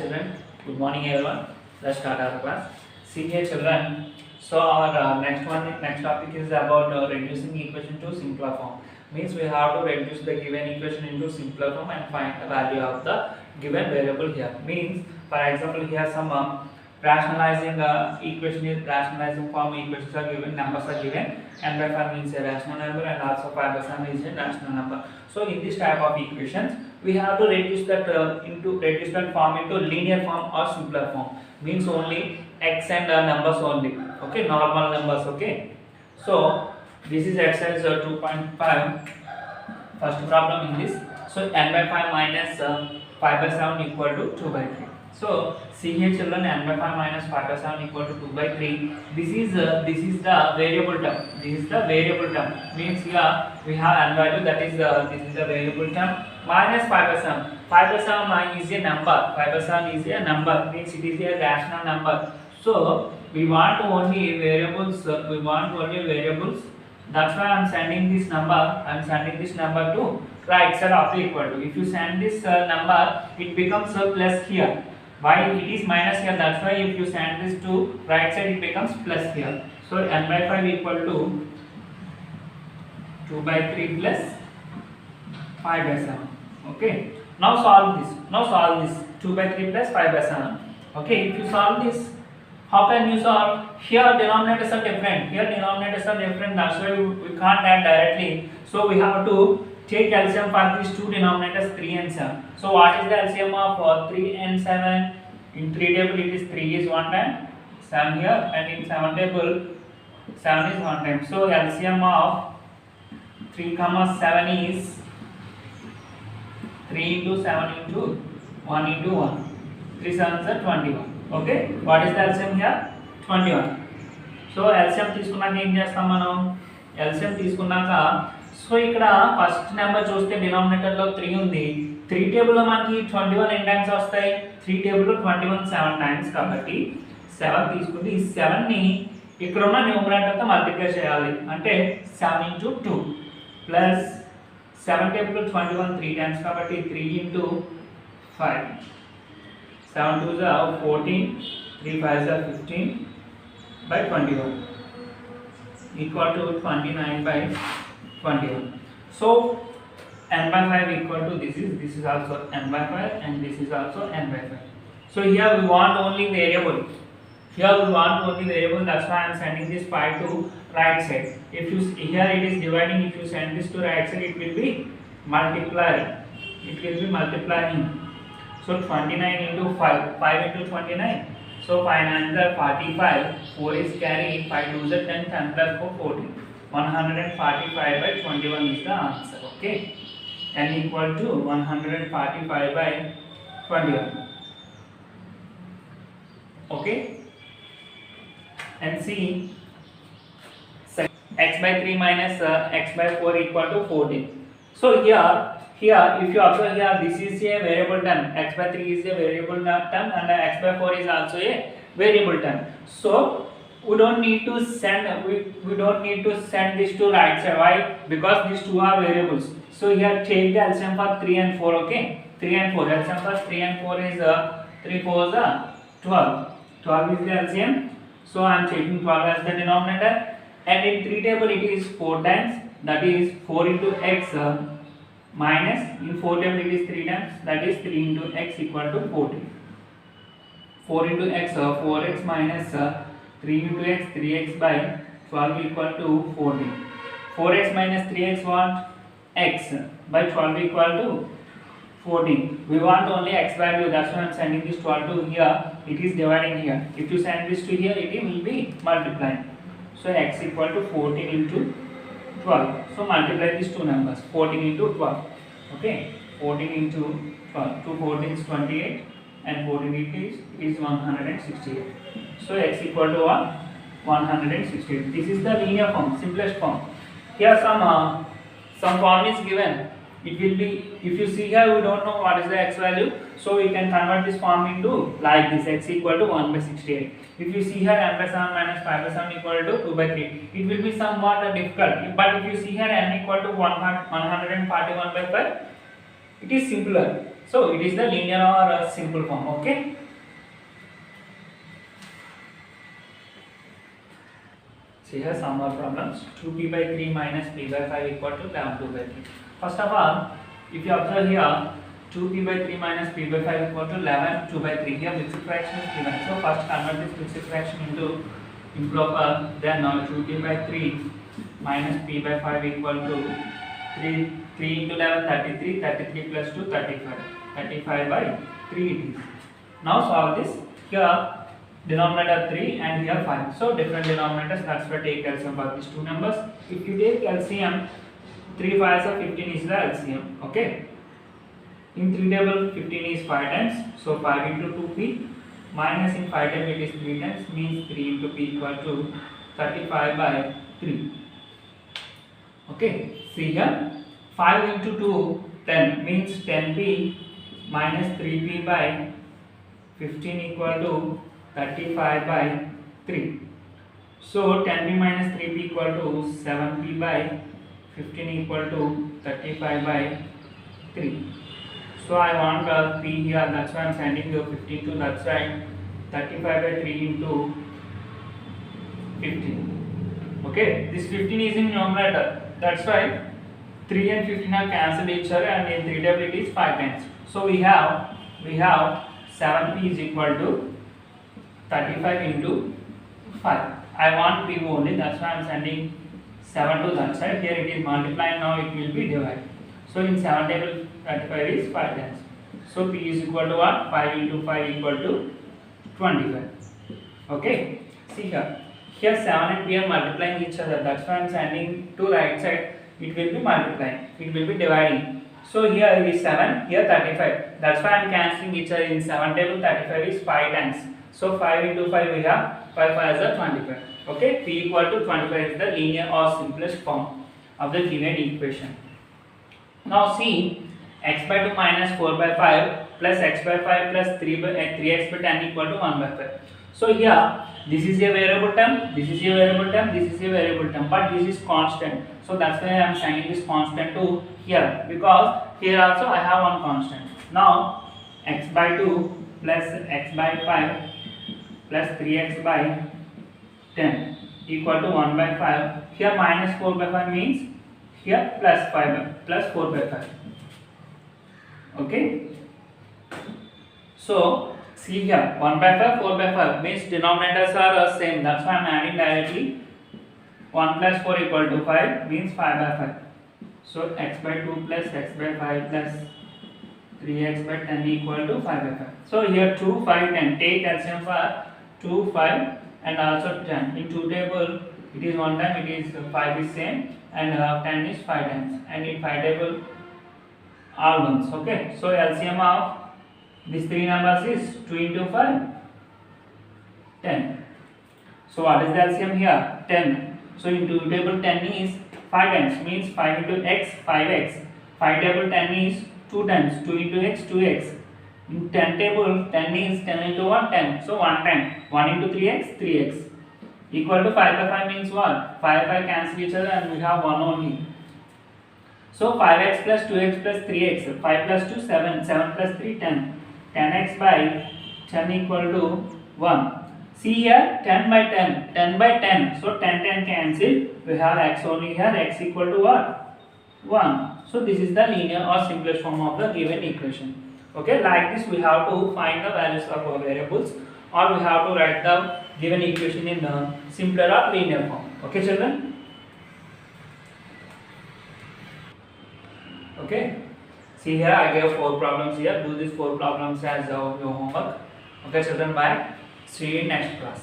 children. Good morning everyone. Let's start our class. See here children. So our next topic is about reducing equation to simpler form. Means we have to reduce the given equation into simpler form and find the value of the given variable here. Means for example here some rationalizing equation is rationalizing form equations are given, numbers are given, and by 5 means a rational number and also 5 is a rational number. So in this type of equations we have to reduce that form into linear form or simpler form. Means only x and numbers only. Okay, normal numbers. Okay, so this is exercise 2.5. First problem in this. So n by 5 minus 5 by 7 equal to 2 by 3. So see here children, n by 5 minus 5 by 7 equal to 2 by 3. This is the variable term. This is the variable term. Means here we have n value, that is this is the variable term, minus 5 by 7. 5 by 7 is a number. 5 by 7 is a number. Means it is a rational number. So we want only variables. That's why I am sending this number to right side of the equal to. If you send this number, it becomes plus here. Why it is minus here? That's why if you send this to right side, it becomes plus here. So n by 5 equal to 2 by 3 plus 5 by 7. Okay. Now solve this. 2 by 3 plus 5 by 7. Okay. If you solve this, how can you solve? Here denominators are different. That's why we can't add directly. So we have to take LCM for these two denominators 3 and 7. So what is the LCM of 3 and 7? In 3 table it is 3 is 1 time, 7 here, and in 7 table 7 is 1 time. So LCM of 3, 7 is 3 into 7 into 1 into 1. 3 7s are 21. Okay, what is the LCM here? 21. So LCM తీసుకున్నాక ఏం చేస్తాం మనం? LCM తీసుకున్నాక so ఇక్కడ first number చూస్తే denominator లో 3 ఉంది. 3 table లో మనకి 21 ఎన్ని టైమ్స్ వస్తాయి? 3 టేబుల్ లో 21 7 టైమ్స్, కాబట్టి 7 తీసుకుంటే ఈ 7 ని ఇక్కడ ఉన్న న్యూమరేటర్ తో మల్టిప్లై చేయాలి. అంటే 7 into 2 ప్లస్ 7 టేబుల్ లో 21 3 టైమ్స్, కాబట్టి 3 into 5. 7 2s are 14, 3 5s are 15 by 21 equal to 29 by 21. So n by 5 equal to this is also n by 5 and this is also n by 5. So here we want only variable. That's why I am sending this 5 to right side. If you here it is dividing, if you send this to right side, it will be multiplying. So 29 into 5 into 29. So 5 9s are 45, 4 is carry, 5 2s are 10, 10 plus 4 14. 145 by 21 is the answer. Okay, n equal to 145 by 21. Okay, and see x by 3 minus x by 4 equal to 14. So here if you observe here, this is a variable term, x by 3 is a variable term and x by 4 is also a variable term. So we don't need to send this to right side. Why? Because these two are variables. So here take the LCM for 3 and 4. Okay, 3 and 4, LCM for 3 and 4 is 3 4s are 12 is the LCM. So I am taking 12 as the denominator, and in 3 table it is 4 times, that is 4 into x minus in 4 table it is 3 times, that is 3 into x equal to 14. 4 into x 4x minus 3 into x 3x by 12 equal to 14. 4x minus 3x what? X by 12 equal to 14. We want only x value, that's why I am sending this 12 to here. It is dividing here. If you send this to here, it will be multiplying. So x equal to 14 into 12. So multiply these two numbers, 14 into 12. Okay, 14 into 12. 2 14 is 28 and 14 is 168. So x equal to 168. This is the linear form, simplest form. Here some form is given. It will be, if you see here, we don't know what is the x value, so we can convert this form into like this, x equal to 1 by 68. If you see here n by 7 minus 5 by 7 equal to 2 by 3, it will be somewhat difficult. But if you see here n equal to 141 by 5, it is simpler. So it is the linear or simple form. Okay. See here some more problems. 2p by 3 minus p by 5 equal to 11 2 by 3. First of all, if you observe here, 2p by 3 minus p by 5 equal to 11 2 by 3. Here mixed fraction is given. So first convert this mixed fraction into improper. Then now 2p by 3 minus p by 5 equal to 3 into 11 33. 33 plus 2 35. 35 by 3 it is. Now solve this. Here denominator 3 and here 5. So different denominators, that's why take LCM for these two numbers. If you take LCM, 3 5s are 15 is the LCM. Okay. In 3 table 15 is 5 times. So 5 into 2p minus in 5 table it is 3 times, means 3 into p equal to 35 by 3. Okay. See here 5 into 2 10 means 10p minus 3p by 15 equal to 35 by 3. So 10p minus 3p equal to 7p by 15 equal to 35 by 3. So I want p here, that's why I am sending the 15 to that side. 35 by 3 into 15. Okay, this 15 is in numerator. That's why 3 and 15 are cancelled each other, and in 3 table it is 5 times. So we have 7p is equal to 35 into 5. I want p only, that's why I am sending 7 to that side. Here it is multiplying, now it will be divided. So in 7 table 35 is 5 times. So p is equal to what? 5 into 5 equal to 25. Okay. See here. Here 7 and p are multiplying each other. That's why I am sending to right side. It will be multiplying. It will be dividing. So here it is 7. Here 35. That's why I am cancelling each other. In 7 table 35 is 5 times. So 5 into 5 we have 5 5 is 25. Okay. P equal to 25 is the linear or simplest form of the given equation. Now see, x by 2 minus 4 by 5 plus x by 5 plus 3x by 10 equal to 1 by 5. So here this is a variable term, this is a variable term, this is a variable term, but this is constant. So that's why I am sending this constant to here, because here also I have one constant. Now x by 2 plus x by 5 plus 3x by 10 equal to 1 by 5. Here minus 4 by 5 means here plus 4 by 5. Okay. So see here 1 by 5 4 by 5 means denominators are same. That's why I am adding directly. 1 plus 4 equal to 5 means 5 by 5. So x by 2 plus x by 5 plus 3x by 10 equal to 5 by 5. So here 2, 5, 10. Take LCM for 2, 5 and also 10. In 2 table it is 1 time, it is 5 is same, and 10 is 5 times, and in 5 table all ones. Okay. So LCM of these three numbers is 2 into 5 10. So what is the LCM here? 10. So in 2 table 10 is 5 times, means 5 into x 5x. 5 table 10 is 2 times, 2 into x 2x. In 10 table 10 is 10 into 1 10. So 1 time, 1 into 3x 3x equal to 5 by 5 means what? 5 5 cancel each other and we have 1 only. So 5x plus 2x plus 3x, 5 plus 2 7, 7 plus 3 10. 10x by 10 equal to 1. See here 10 by 10, 10 by 10. So 10 10 cancel. We have x only here, x equal to what? 1. So this is the linear or simplest form of the given equation. Okay, like this we have to find the values of our variables, or we have to write the given equation in the simpler or linear form. Okay children? Okay. See here I gave 4 problems here. Do these 4 problems as your homework. Okay children, bye. See you in next class.